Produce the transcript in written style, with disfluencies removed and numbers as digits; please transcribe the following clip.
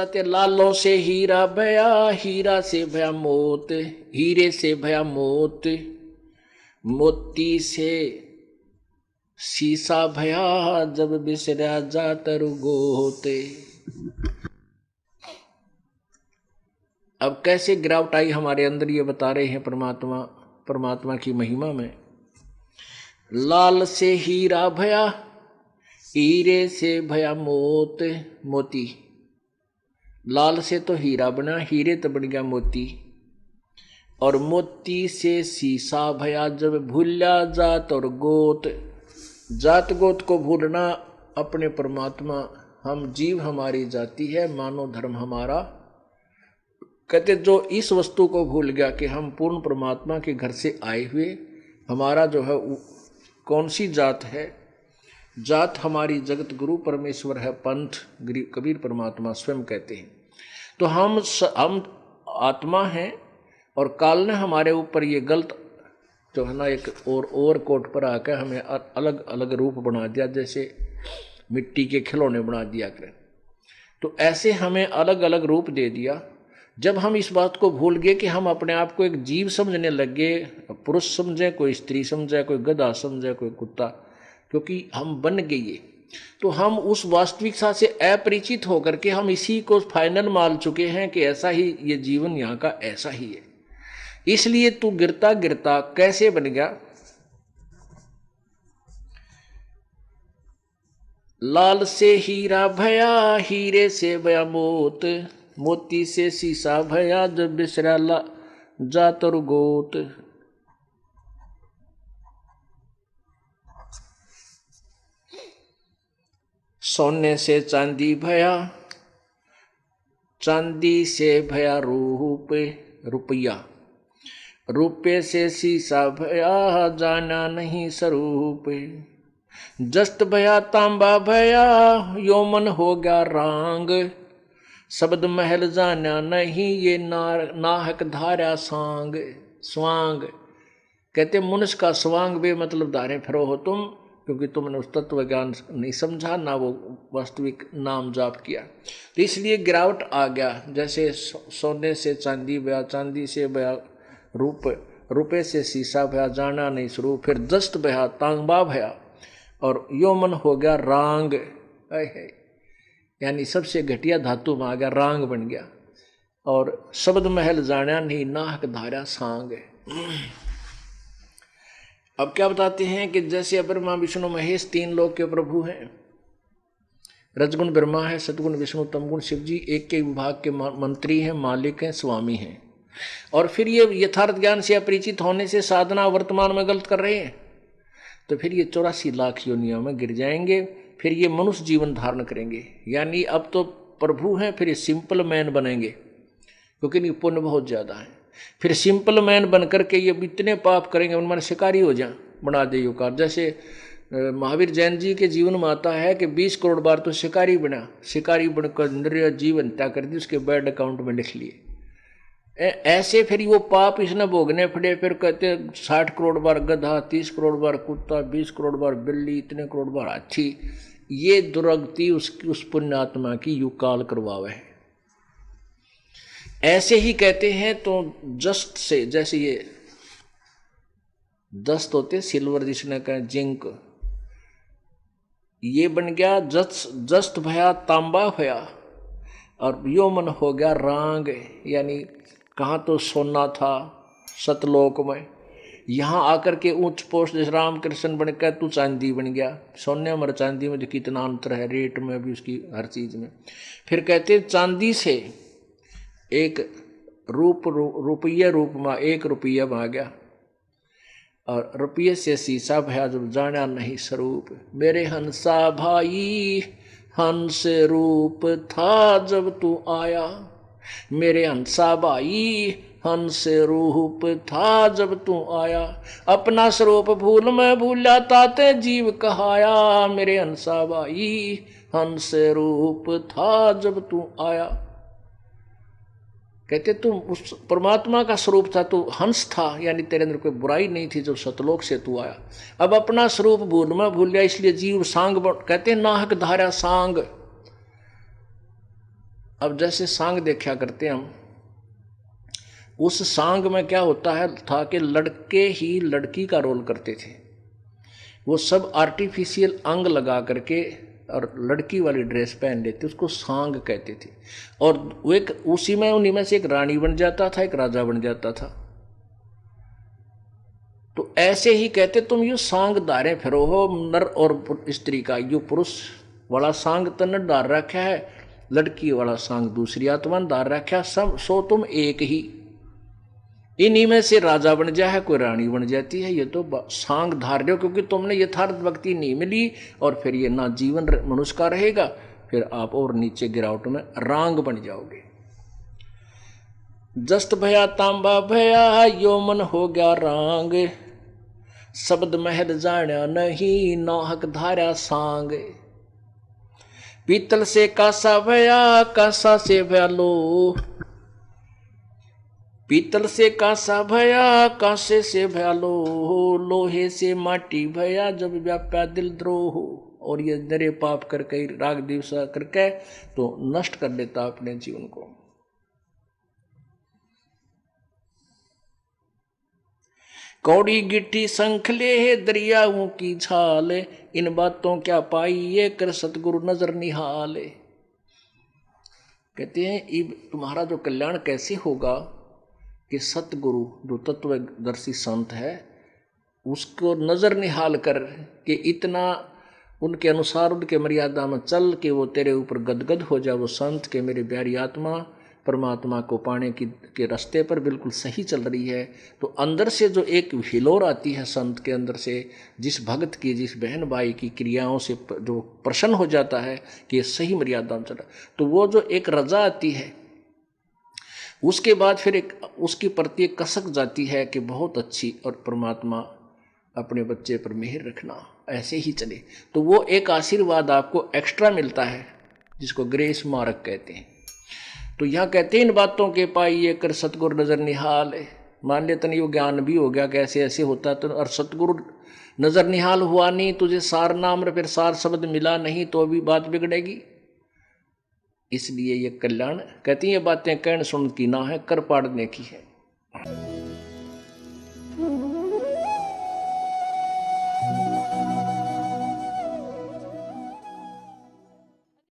बताते हैं, लालों से हीरा भया, हीरा से भया मोत, हीरे से भया मोत, मोती से शीशा भया, जब बिसरा जा तरु गोते। अब कैसे गिरावट आई हमारे अंदर, ये बता रहे हैं परमात्मा की महिमा में। लाल से हीरा भया, हीरे से भया मोत, मोती। लाल से तो हीरा बना, हीरे तो बन गया मोती, और मोती से शीशा भया, जब भूला जात और गोत। जात गोत को भूलना, अपने परमात्मा, हम जीव हमारी जाति है, मानव धर्म हमारा। कहते जो इस वस्तु को भूल गया कि हम पूर्ण परमात्मा के घर से आए हुए, हमारा जो है कौन सी जात है, जात हमारी जगत गुरु परमेश्वर है, पंथ कबीर परमात्मा स्वयं कहते हैं। तो हम आत्मा हैं, और काल ने हमारे ऊपर ये गलत जो है ना एक और कोट पर आकर हमें अलग अलग रूप बना दिया, जैसे मिट्टी के खिलौने बना दिया करें। तो ऐसे हमें अलग अलग रूप दे दिया। जब हम इस बात को भूल गए कि हम अपने आप को एक जीव समझने लगे, पुरुष समझे, कोई स्त्री समझे, कोई गधा समझे, कोई कुत्ता, क्योंकि हम बन गए, तो हम उस वास्तविकता से अपरिचित होकर के हम इसी को फाइनल मान चुके हैं कि ऐसा ही ये जीवन यहाँ का ऐसा ही है। इसलिए तू गिरता गिरता कैसे बन गया। लाल से हीरा भया, हीरे से भया मोत, मोती से शीशा भया, जब बिसरा जा तर गोत। सोने से चांदी भया, चांदी से भया रूप, रुपया, रुपये से शीशा भया, जाना नहीं स्वरूप। जस्त भया तांबा भया, यौमन हो गया रांग, शब्द महल जाना नहीं, ये नाहक धारा सांग। स्वांग कहते मनुष्य का स्वांग बे मतलब धारे फिरो हो तुम, क्योंकि तुमने उस तत्व ज्ञान नहीं समझा, ना वो वास्तविक नाम जाप किया, तो इसलिए गिरावट आ गया। जैसे सोने से चांदी भया, चांदी से भया रूप, रुपये से शीशा भया, जाना नहीं स्वरूप। फिर दस्त भया तांबा भया, और यौमन हो गया रांग, यानी सबसे घटिया धातु में आ गया, रांग बन गया। और शब्द महल जाना नहीं, नाहक धारा सांग। अब क्या बताते हैं कि जैसे ब्रह्मा विष्णु महेश तीन लोक के प्रभु हैं, रजगुण ब्रह्मा है, सतगुण विष्णु, तमगुण शिव जी, एक के विभाग के मंत्री हैं, मालिक हैं, स्वामी हैं। और फिर ये यथार्थ ज्ञान से अपरिचित होने से साधना वर्तमान में गलत कर रहे हैं, तो फिर ये 84 लाख योनियों में गिर जाएंगे, फिर ये मनुष्य जीवन धारण करेंगे। यानी अब तो प्रभु हैं, फिर ये सिंपल मैन बनेंगे, क्योंकि इनकी पुण्य बहुत ज़्यादा है। फिर सिंपल मैन बन करके ये इतने पाप करेंगे, उनमें शिकारी हो जाए, बना दे युकार। जैसे महावीर जैन जी के जीवन में आता है कि 20 करोड़ बार तो शिकारी बना, शिकारी बनकर निर्य जीवन त्याग कर दी, उसके बैंक अकाउंट में लिख लिए। ऐसे फिर वो पाप इसने भोगने पड़े। फिर कहते 60 करोड़ बार गधा, 30 करोड़ बार कुत्ता, 20 करोड़ बार बिल्ली, इतने करोड़ बार हाथी। ये दुर्गति उस पुण्यात्मा की युकाल करवावे है। ऐसे ही कहते हैं। तो जस्ट से, जैसे ये दस्त होते सिल्वर, जिसने कहा जिंक, ये बन गया जस्त भया तांबा भया, और यौमन हो गया रांग। यानी कहाँ तो सोना था सतलोक में, यहाँ आकर के ऊंच पोस्ट जैसे रामकृष्ण बन गया, तू चांदी बन गया। सोने और चांदी में जो कितना अंतर है, रेट में भी, उसकी हर चीज में। फिर कहते चांदी से एक रुपये रूप में 1 रुपया में आ गया, और रुपये से शीशा भया, जब जाना नहीं स्वरूप। मेरे हंसा भाई हंस रूप था जब तू आया, मेरे हंसा भाई हंस रूप था जब तू आया। अपना स्वरूप भूल मैं भूला ताते जीव कहाया, मेरे हंसा भाई हंस रूप था जब तू आया। कहते तू उस परमात्मा का स्वरूप था, तू हंस था, यानी तेरे अंदर कोई बुराई नहीं थी, जब सतलोक से तू आया। अब अपना स्वरूप भूल मैं भूल गया, इसलिए जीव सांग कहते नाहक धारा सांग। अब जैसे सांग देखा करते हम, उस सांग में क्या होता है था कि लड़के ही लड़की का रोल करते थे। वो सब आर्टिफिशियल अंग लगा करके और लड़की वाली ड्रेस पहन लेते, उसको सांग कहते थे। और वो एक उसी में उन्हीं में से एक रानी बन जाता था, एक राजा बन जाता था। तो ऐसे ही कहते तुम यो सांग धारे फिरो हो नर और स्त्री का, यो पुरुष वाला सांग तन डार रखा है, लड़की वाला सांग दूसरी आत्मा डार रखा, सब सो तुम एक ही। इन्हीं में से राजा बन जाए, कोई रानी बन जाती है। ये तो सांग धार रहे हो क्योंकि तुमने यथार्थ भक्ति नहीं मिली, और फिर ये ना जीवन मनुष्य का रहेगा, फिर आप और नीचे गिरावट में रांग बन जाओगे। जस्त भया तांबा भया यो मन हो गया रांग, शब्द महल जाना नहीं नाहक धारा सांग। पीतल से कासा भया कासा से भया लो, पीतल से कांसा भया कांसे से भया लोह, लोहे से माटी भया जब व्याप्या दिल द्रोह। और ये दरे पाप करके राग दिवसा करके तो नष्ट कर देता अपने जीवन को। कौड़ी गिट्टी संखले दरियाओं की छाल, इन बातों क्या पाई ये कर सतगुरु नजर निहाल। कहते हैं तुम्हारा जो कल्याण कैसे होगा कि सतगुरु जो तत्वदर्शी संत है उसको नजर निहाल कर के इतना उनके अनुसार उनके मर्यादा में चल के वो तेरे ऊपर गदगद हो जाए। वो संत के मेरी प्यारी आत्मा परमात्मा को पाने के रास्ते पर बिल्कुल सही चल रही है। तो अंदर से जो एक हिलोर आती है संत के अंदर से, जिस भक्त की जिस बहन भाई की क्रियाओं से जो प्रसन्न हो जाता है कि ये सही मर्यादा में चला, तो वो जो एक रजा आती है उसके बाद फिर एक उसकी प्रति एक कसक जाती है कि बहुत अच्छी, और परमात्मा अपने बच्चे पर मेहर रखना, ऐसे ही चले। तो वो एक आशीर्वाद आपको एक्स्ट्रा मिलता है जिसको ग्रेस मार्क कहते हैं। तो यहाँ कहते हैं इन बातों के पाई ये कर सतगुरु नजर निहाल। मान लेते नहीं वो ज्ञान भी हो गया कैसे ऐसे होता तो, और सतगुरु नजर निहाल हुआ नहीं, तुझे सार नाम फिर सार शब्द मिला नहीं तो अभी बात बिगड़ेगी। इसलिए ये कल्याण कहती है बातें कहने सुन की ना है, कर पाड़ने की है।